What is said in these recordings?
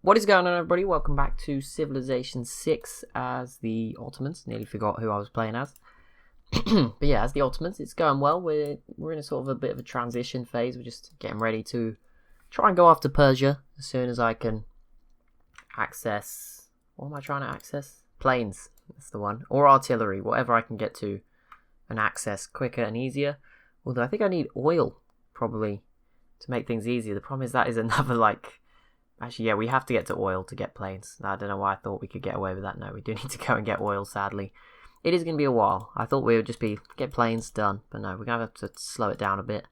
What is going on, everybody? Welcome back to Civilization 6 as the Ottomans. Nearly forgot who I was playing as. But yeah, as the Ottomans, it's going well. We're in a sort of a bit of a transition phase. We're just getting ready to try and go after Persia as soon as I can access... What am I trying to access? Planes, that's the one. Or artillery, whatever I can get to and access quicker and easier. Although I think I need oil, probably, to make things easier. The problem is that is another, Actually, yeah, we have to get to oil to get planes. I don't know why I thought we could get away with that. No, we do need to go and get oil, sadly. It is going to be a while. I thought we would just get planes done. But no, we're going to have to slow it down a bit.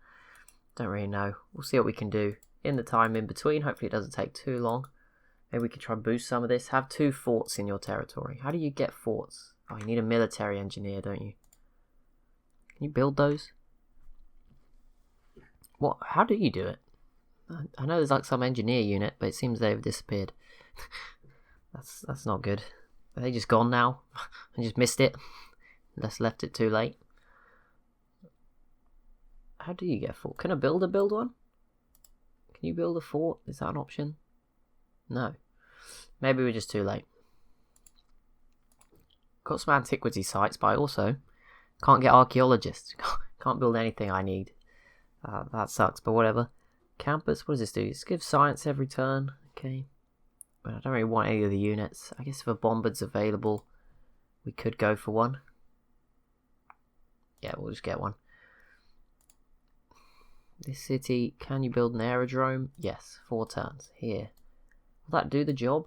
Don't really know. We'll see what we can do in the time in between. Hopefully it doesn't take too long. Maybe we could try and boost some of this. Have 2 forts in your territory. How do you get forts? Oh, you need a military engineer, don't you? Can you build those? What? How do you do it? I know there's some engineer unit, but it seems they've disappeared. That's not good. Are they just gone now? I just missed it. Just left it too late. How do you get a fort? Can a builder build one? Can you build a fort? Is that an option? No. Maybe we're just too late. Got some antiquity sites, but I also can't get archaeologists. Can't build anything I need. That sucks, but whatever. Campus, what does this do? This gives science every turn. Okay. But I don't really want any of the units. I guess if a bombard's available, we could go for one. Yeah, we'll just get one. This city, can you build an aerodrome? Yes, 4 turns. Here. Will that do the job?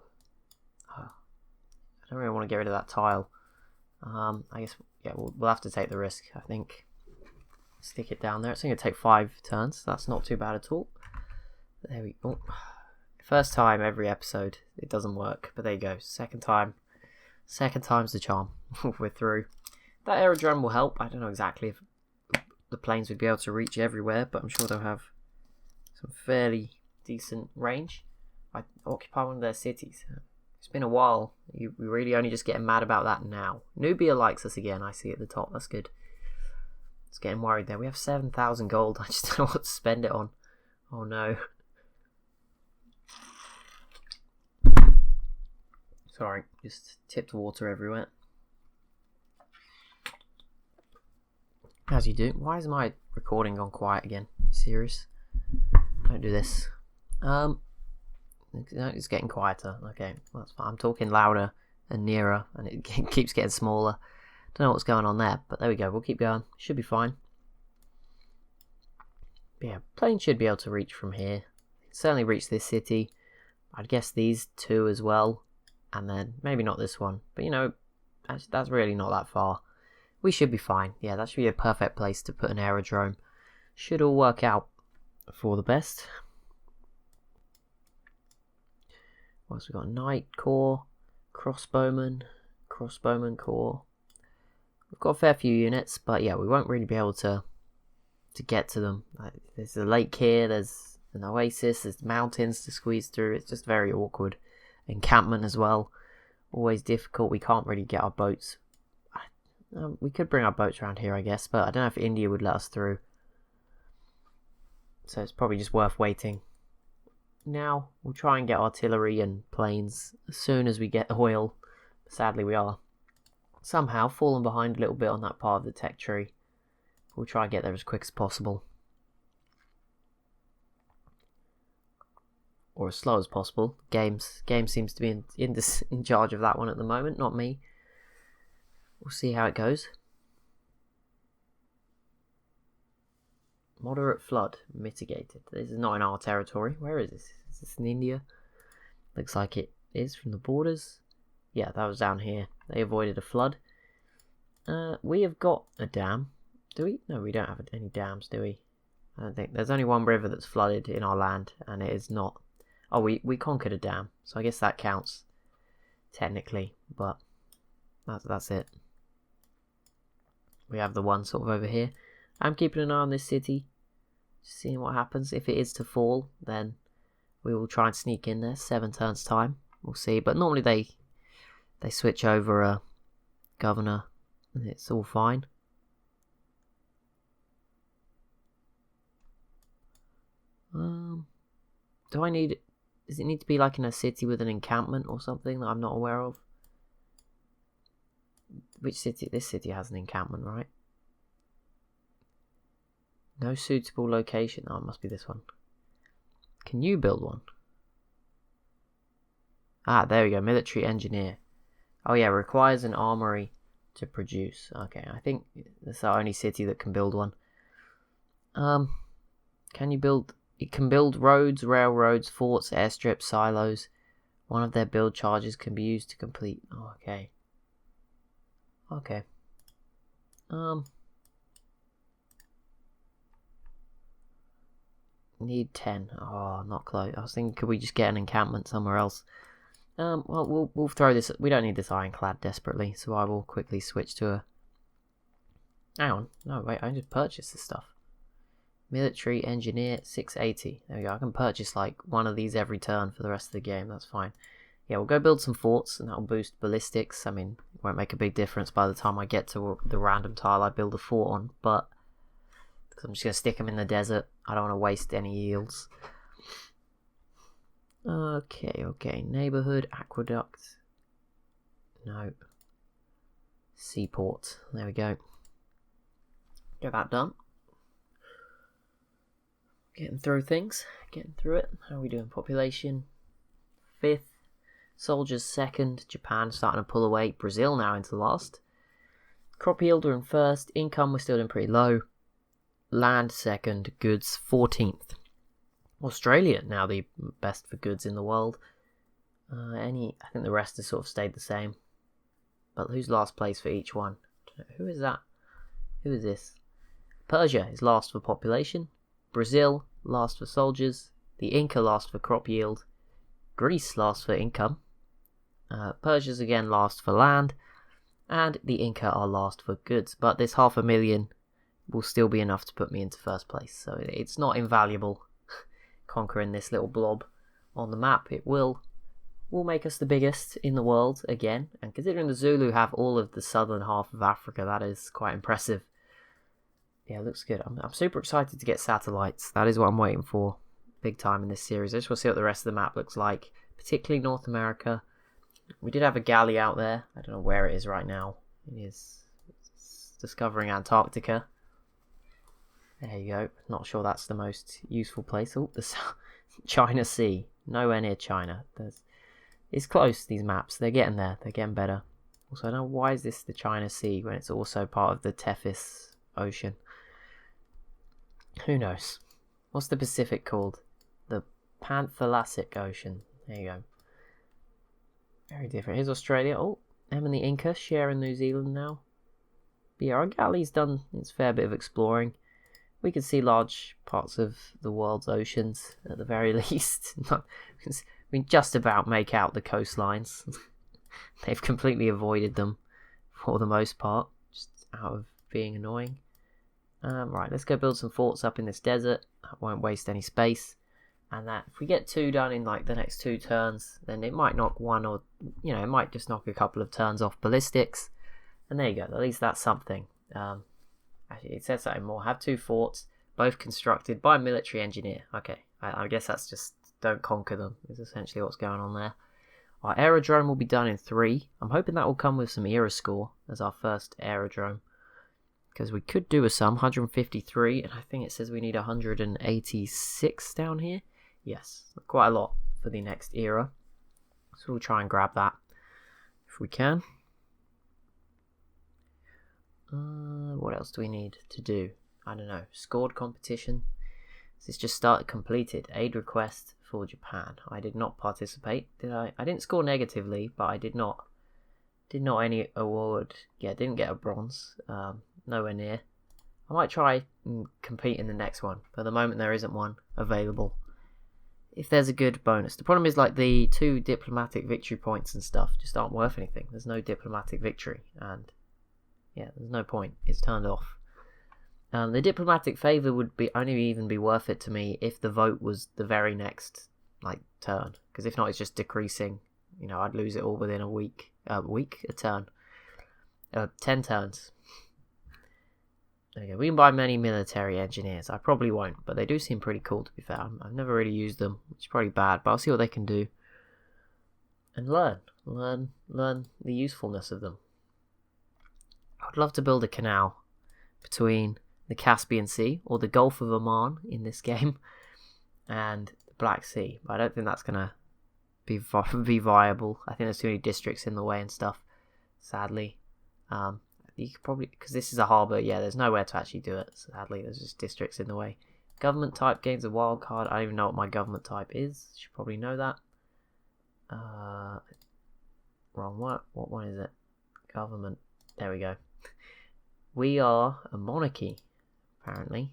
Oh, I don't really want to get rid of that tile. I guess, yeah, we'll have to take the risk, I think. Stick it down there. It's going to take 5 turns. So that's not too bad at all. There we go. First time every episode it doesn't work, but there you go. Second time's the charm. We're through. That aerodrome will help. I don't know exactly if the planes would be able to reach everywhere, but I'm sure they'll have some fairly decent range. I occupy one of their cities. It's been a while. We really only just getting mad about that now. Nubia likes us again. I see at the top. That's good. It's getting worried there. We have 7,000 gold. I just don't know what to spend it on. Oh no. Sorry, just tipped water everywhere. As you do. Why is my recording gone quiet again? Are you serious? Don't do this. It's getting quieter. Okay, well, that's fine. I'm talking louder and nearer, and it keeps getting smaller. Don't know what's going on there, but there we go. We'll keep going. Should be fine. But yeah, plane should be able to reach from here. Certainly reach this city. I'd guess these 2 as well. And then maybe not this one. But you know, that's really not that far. We should be fine. Yeah, that should be a perfect place to put an aerodrome. Should all work out for the best. What else we got? Knight Corps, Crossbowman Corps. We've got a fair few units, but yeah, we won't really be able to get to them. There's a lake here, there's an oasis, there's mountains to squeeze through. It's just very awkward. Encampment as well, always difficult. We can't really get our boats. We could bring our boats around here, I guess, but I don't know if India would let us through. So it's probably just worth waiting. Now, we'll try and get artillery and planes as soon as we get oil. Sadly, we are somehow fallen behind a little bit on that part of the tech tree. We'll try and get there as quick as possible. Or as slow as possible. Game seems to be in charge of that one at the moment, not me. We'll see how it goes. Moderate flood mitigated. This is not in our territory. Where is this? Is this in India? Looks like it is from the borders. Yeah, that was down here. They avoided a flood. We have got a dam. Do we? No, we don't have any dams, do we? I don't think. There's only one river that's flooded in our land, and it is not. Oh, we conquered a dam, so I guess that counts technically, but that's it. We have the one sort of over here. I'm keeping an eye on this city, seeing what happens. If it is to fall, then we will try and sneak in there. 7 turns time, we'll see. But normally they switch over a governor, and it's all fine. Do I need Does it need to be like in a city with an encampment or something that I'm not aware of? Which city? This city has an encampment, right? No suitable location. Oh, it must be this one. Can you build one? Ah, there we go. Military engineer. Oh yeah, requires an armory to produce. Okay, I think that's our only city that can build one. Can you build... It can build roads, railroads, forts, airstrips, silos. One of their build charges can be used to complete... Oh, okay. Okay. Need 10. Oh, not close. I was thinking, could we just get an encampment somewhere else? Well, we'll throw this... We don't need this ironclad desperately, so I will quickly switch to a... Hang on. No, wait, I just purchased this stuff. Military engineer 680. There we go. I can purchase like one of these every turn for the rest of the game. That's fine. Yeah, we'll go build some forts and that'll boost ballistics. I mean, it won't make a big difference by the time I get to the random tile I build a fort on, but because I'm just going to stick them in the desert. I don't want to waste any yields. Okay. Neighborhood, aqueduct. No. Seaport. There we go. Get that done. Getting through things. Getting through it. How are we doing? Population 5th. Soldiers 2nd. Japan starting to pull away. Brazil now into last. Crop yield we're in 1st. Income we're still doing pretty low. Land 2nd. Goods 14th. Australia now the best for goods in the world. I think the rest has sort of stayed the same. But who's last place for each one? Who is that? Who is this? Persia is last for population. Brazil last for soldiers. The Inca last for crop yield. Greece last for income. Persia's again last for land. And the Inca are last for goods. But this 500,000 will still be enough to put me into 1st place. So it's not invaluable conquering this little blob on the map. It will make us the biggest in the world again. And considering the Zulu have all of the southern half of Africa, that is quite impressive. Yeah, it looks good. I'm super excited to get satellites. That is what I'm waiting for big time in this series. I just want to see what the rest of the map looks like, particularly North America. We did have a galley out there. I don't know where it is right now. It's discovering Antarctica. There you go. Not sure that's the most useful place. Oh, the China Sea. Nowhere near China. It's close, these maps. They're getting there. They're getting better. Also, I don't know why is this the China Sea when it's also part of the Tethys Ocean. Who knows? What's the Pacific called? The Panthalassic Ocean. There you go. Very different. Here's Australia. Oh, them and the Inca sharing New Zealand now. But yeah, our galley's done its fair bit of exploring. We can see large parts of the world's oceans at the very least. We just about make out the coastlines. They've completely avoided them for the most part, just out of being annoying. Right, let's go build some forts up in this desert. That won't waste any space. And that if we get 2 done in like the next 2 turns, then it might knock one or, it might just knock a couple of turns off ballistics. And there you go, at least that's something. Actually, it says something more. Have 2 forts, both constructed by a military engineer. Okay, I guess that's just don't conquer them, is essentially what's going on there. Our aerodrome will be done in 3. I'm hoping that will come with some era score as our first aerodrome. Because we could do with some, 153, and I think it says we need 186 down here. Yes, quite a lot for the next era. So we'll try and grab that if we can. What else do we need to do? I don't know. Scored competition. This just started completed. Aid request for Japan. I did not participate, did I? I didn't score negatively, but I did not any award. Yeah, didn't get a bronze. Nowhere near. I might try and compete in the next one, but at the moment there isn't one available. If there's a good bonus. The problem is like the 2 diplomatic victory points and stuff just aren't worth anything. There's no diplomatic victory, and yeah, there's no point. It's turned off. The diplomatic favour would only even be worth it to me if the vote was the very next turn, because if not, it's just decreasing. I'd lose it all within a turn. 10 turns. There you go. We can buy many military engineers. I probably won't, but they do seem pretty cool, to be fair. I've never really used them, which is probably bad, but I'll see what they can do. And learn the usefulness of them. I'd love to build a canal between the Caspian Sea, or the Gulf of Oman in this game, and the Black Sea. But I don't think that's going to be viable. I think there's too many districts in the way and stuff, sadly. You could probably, because this is a harbour, yeah, there's nowhere to actually do it, sadly. There's just districts in the way. Government type gains a wild card. I don't even know what my government type is. Should probably know that. Wrong one. What one is it? Government. There we go. We are a monarchy, apparently.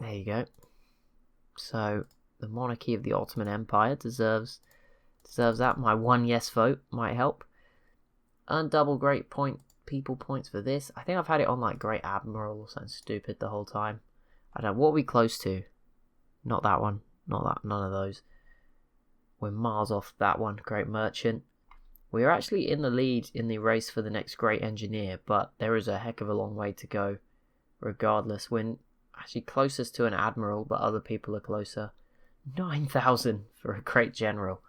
There you go. So the monarchy of the Ottoman Empire deserves that. My one yes vote might help. Earn double great people points for this. I think I've had it on like Great Admiral or something stupid the whole time. I don't know. What are we close to? Not that one. Not that. None of those. We're miles off that one. Great Merchant. We are actually in the lead in the race for the next Great Engineer, but there is a heck of a long way to go regardless. We're actually closest to an Admiral, but other people are closer. 9,000 for a Great General.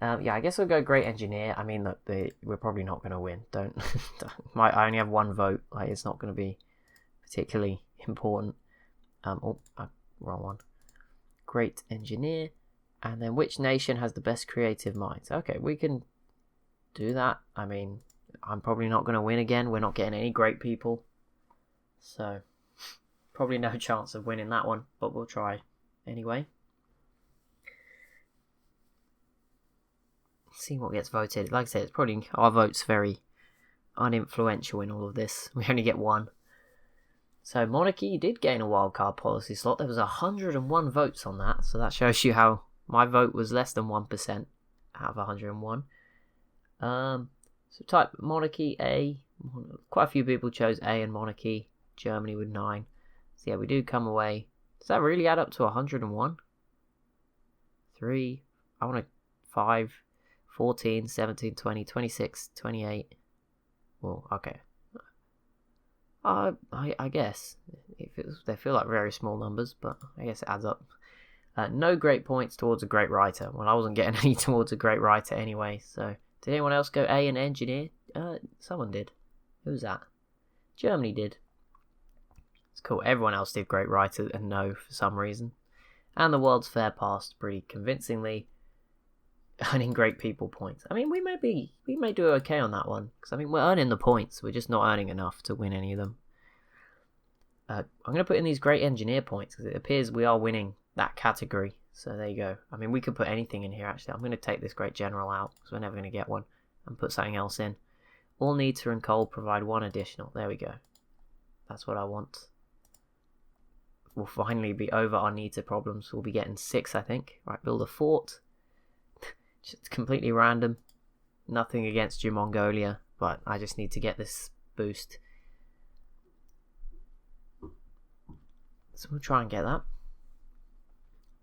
Yeah, I guess we'll go Great Engineer. I mean, look, we're probably not going to win. I only have one vote. Like, it's not going to be particularly important. Wrong one. Great Engineer. And then which nation has the best creative minds? Okay, we can do that. I mean, I'm probably not going to win again. We're not getting any great people. So, probably no chance of winning that one. But we'll try anyway. See what gets voted. Like I said, it's probably our vote's very uninfluential in all of this. We only get one. So monarchy did gain a wildcard policy slot. There was 101 votes on that, so that shows you how my vote was less than 1% out of 101. So type monarchy A. Quite a few people chose A and monarchy. Germany with 9. So yeah, we do come away. Does that really add up to 101? 3. I want 5. 14, 17, 20, 26, 28. Well, okay. I guess. They feel like very small numbers, but I guess it adds up. No great points towards a great writer. Well, I wasn't getting any towards a great writer anyway, so... Did anyone else go A and engineer? Someone did. Who was that? Germany did. It's cool. Everyone else did great writer and no for some reason. And the World's Fair passed pretty convincingly. Earning great people points. I mean, we may do okay on that one, because I mean we're earning the points, we're just not earning enough to win any of them. I'm going to put in these great engineer points because it appears we are winning that category. So there you go. I mean, we could put anything in here actually. I'm going to take this great general out because we're never going to get one, and put something else in. All niter and coal provide 1 additional. There we go. That's what I want. We'll finally be over our niter problems. We'll be getting 6, I think. Right, build a fort. It's completely random. Nothing against you, Mongolia, but I just need to get this boost. So we'll try and get that.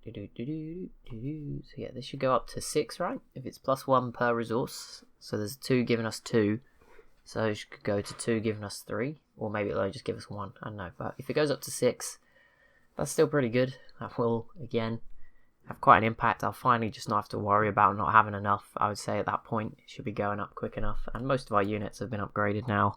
So yeah, this should go up to 6, right? If it's +1 per resource. So there's 2 giving us 2. So it should go to 2 giving us 3. Or maybe it'll just give us 1. I don't know. But if it goes up to 6, that's still pretty good. That will, again, have quite an impact. I'll finally just not have to worry about not having enough. I would say at that point it should be going up quick enough, and most of our units have been upgraded now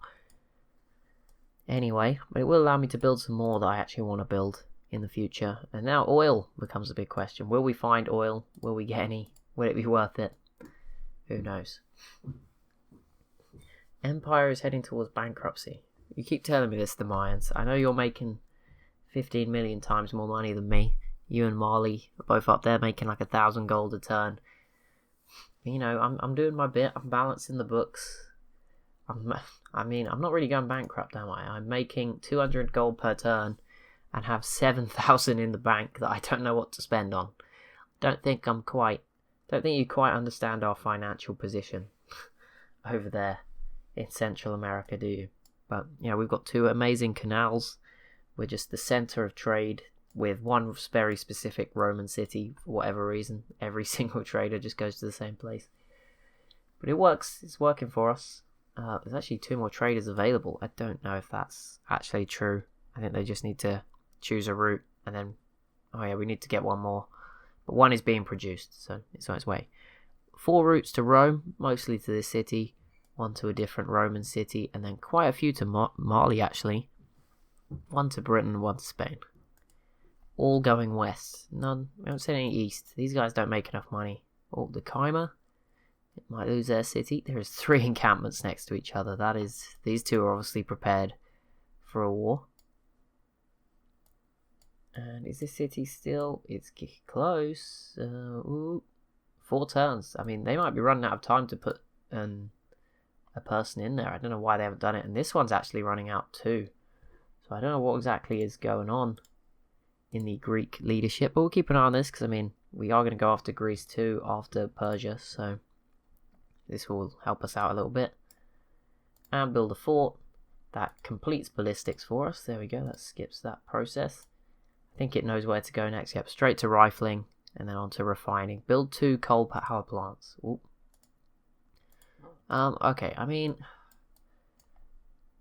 anyway, but it will allow me to build some more that I actually want to build in the future. And now oil becomes a big question. Will we find oil? Will we get any? Will it be worth it? Who knows? Empire is heading towards bankruptcy. You keep telling me this, the Mayans. I know you're making 15 million times more money than me. You and Marley are both up there making like 1,000 gold a turn. You know, I'm doing my bit. I'm balancing the books. I'm not really going bankrupt, am I? I'm making 200 gold per turn and have 7,000 in the bank that I don't know what to spend on. Don't think you quite understand our financial position over there in Central America, do you? But, you know, we've got 2 amazing canals. We're just the centre of trade, with one very specific Roman city for whatever reason. Every single trader just goes to the same place. But it works. It's working for us. There's actually 2 more traders available. I don't know if that's actually true. I think they just need to choose a route and then... Oh yeah, we need to get 1 more. But 1 is being produced, so it's on its way. 4 routes to Rome, mostly to this city. 1 to a different Roman city, and then quite a few to Mali actually. 1 to Britain, 1 to Spain. All going west. None. We haven't seen any east. These guys don't make enough money. Oh, the Kaima. It might lose their city. There is 3 encampments next to each other. That is, these 2 are obviously prepared for a war. And is this city still? It's close. Ooh, 4 turns. I mean, they might be running out of time to put a person in there. I don't know why they haven't done it. And this one's actually running out too. So I don't know what exactly is going on in the Greek leadership. But we'll keep an eye on this because, I mean, we are going to go after Greece too after Persia. So this will help us out a little bit. And build a fort. That completes ballistics for us. There we go. That skips that process. I think it knows where to go next. Yep, straight to rifling and then on to refining. Build 2 coal power plants. Ooh. Okay, I mean,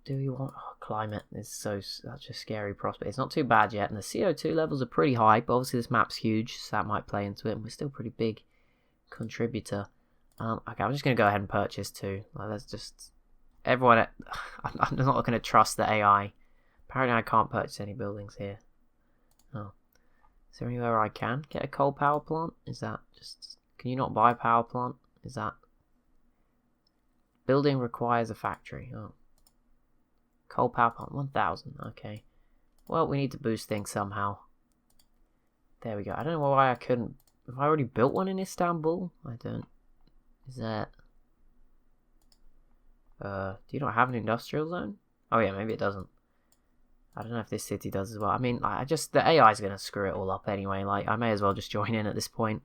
do we want... Oh, climate is such a scary prospect. It's not too bad yet, and the CO2 levels are pretty high, but obviously this map's huge, so that might play into it, and we're still a pretty big contributor. Okay, I'm just going to go ahead and purchase 2. Like, let's just... Everyone... I'm not going to trust the AI. Apparently I can't purchase any buildings here. Oh. Is there anywhere I can get a coal power plant? Is that just... Can you not buy a power plant? Is that... Building requires a factory. Oh. Coal power plant, 1,000. Okay. Well, we need to boost things somehow. There we go. I don't know why I couldn't... Have I already built one in Istanbul? I don't... Is that... do you not have an industrial zone? Oh yeah, maybe it doesn't. I don't know if this city does as well. I mean, the AI is going to screw it all up anyway. Like, I may as well just join in at this point.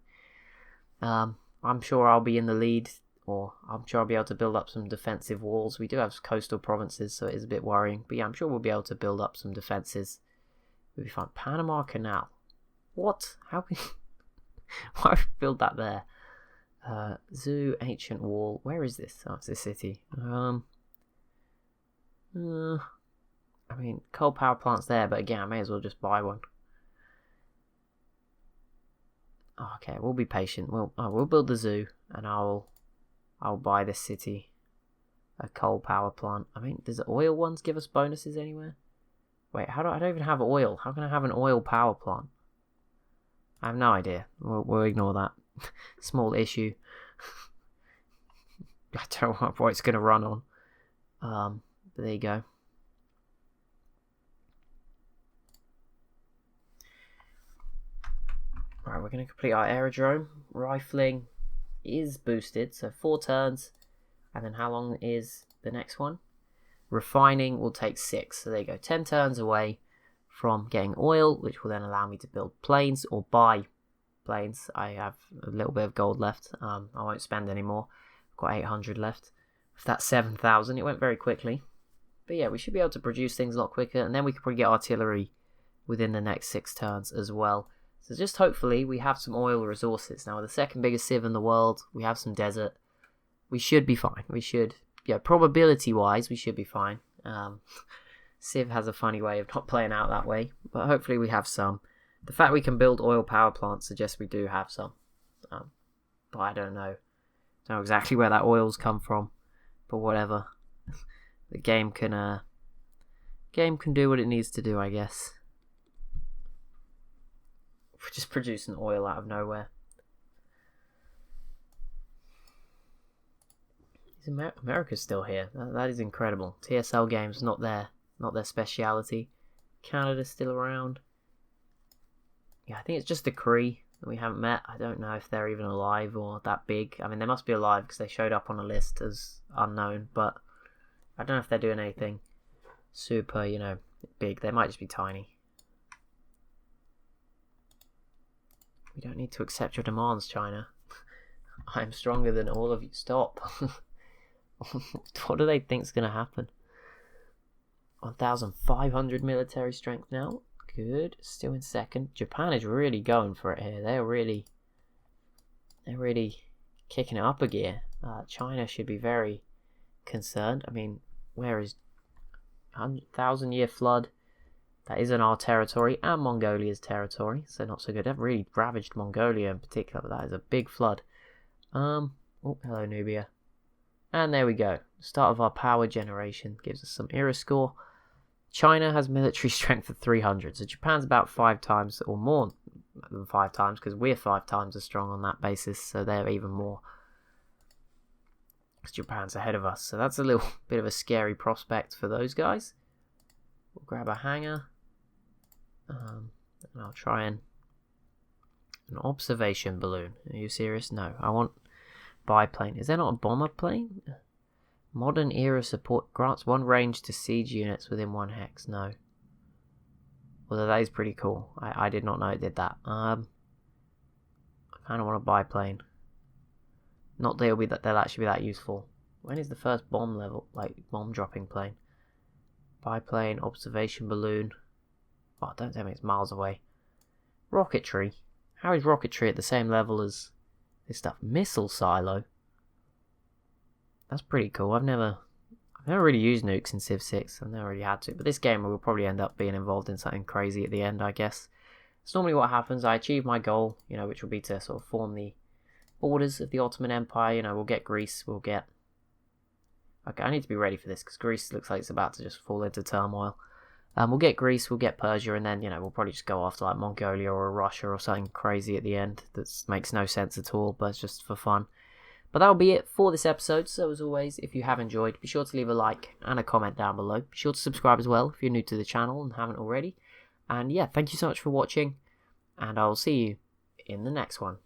I'm sure I'll be in the lead, or I'm sure I'll be able to build up some defensive walls. We do have coastal provinces, so it is a bit worrying. But yeah, I'm sure we'll be able to build up some defenses. It'll be fun. Panama Canal. What? How can... Why would we build that there? Zoo, ancient wall. Where is this? Oh, it's this city. I mean, coal power plant's there, but again, I may as well just buy one. Oh, okay, we'll be patient. We'll build the zoo, and I'll buy this city a coal power plant. I mean, does the oil ones give us bonuses anywhere? Wait, I don't even have oil. How can I have an oil power plant? I have no idea. We'll ignore that. Small issue. I don't know what it's going to run on. But there you go. Right, we're going to complete our aerodrome. Rifling is boosted, so 4 turns. And then how long is the next one? Refining will take 6. So there you go, 10 turns away from getting oil, which will then allow me to build planes or buy planes. I have a little bit of gold left. I won't spend any more. I've got 800 left. If that's 7,000, it went very quickly. But yeah, we should be able to produce things a lot quicker, and then we could probably get artillery within the next 6 turns as well. So just hopefully we have some oil resources. Now, we're the second biggest civ in the world. We have some desert. We should be fine. We should, yeah, probability-wise, we should be fine. Civ has a funny way of not playing out that way, but hopefully we have some. The fact we can build oil power plants suggests we do have some. But I don't know. Don't know exactly where that oil's come from, but whatever. The game can do what it needs to do, I guess. We're just producing oil out of nowhere. America's still here. That is incredible. TSL games, not their speciality. Canada's still around. Yeah, I think it's just the Cree that we haven't met. I don't know if they're even alive or that big. I mean, they must be alive because they showed up on a list as unknown, but I don't know if they're doing anything super, big. They might just be tiny. We don't need to accept your demands, China. I am stronger than all of you. Stop. What do they think's going to happen? 1,500 military strength now. Good. Still in second. Japan is really going for it here. They're really kicking it up a gear. China should be very, concerned. I mean, where is 1,000-year flood? That isn't our territory, and Mongolia's territory, so not so good. They've really ravaged Mongolia in particular, but that is a big flood. Oh, hello Nubia. And there we go. Start of our power generation. Gives us some era score. China has military strength of 300, so Japan's about 5 times or more than 5 times, because we're 5 times as strong on that basis, so they're even more. Because Japan's ahead of us, so that's a little bit of a scary prospect for those guys. We'll grab a hangar. And I'll try an observation balloon. Are you serious? No, I want biplane. Is there not a bomber plane? Modern era support grants 1 range to siege units within 1 hex. No. Although that is pretty cool. I did not know it did that. I kind of want a biplane. Not they'll actually be that useful. When is the first bomb level, like bomb dropping plane? Biplane, observation balloon. Oh, don't tell me it's miles away. Rocketry. How is rocketry at the same level as this stuff? Missile silo. That's pretty cool. I've never really used nukes in Civ 6. I've never really had to. But this game will probably end up being involved in something crazy at the end, I guess. It's normally what happens. I achieve my goal, which will be to sort of form the borders of the Ottoman Empire. We'll get Greece. We'll get... Okay, I need to be ready for this because Greece looks like it's about to just fall into turmoil. We'll get Greece, we'll get Persia, and then, we'll probably just go after like Mongolia or Russia or something crazy at the end that makes no sense at all, but it's just for fun. But that'll be it for this episode. So as always, if you have enjoyed, be sure to leave a like and a comment down below. Be sure to subscribe as well if you're new to the channel and haven't already. And yeah, thank you so much for watching, and I'll see you in the next one.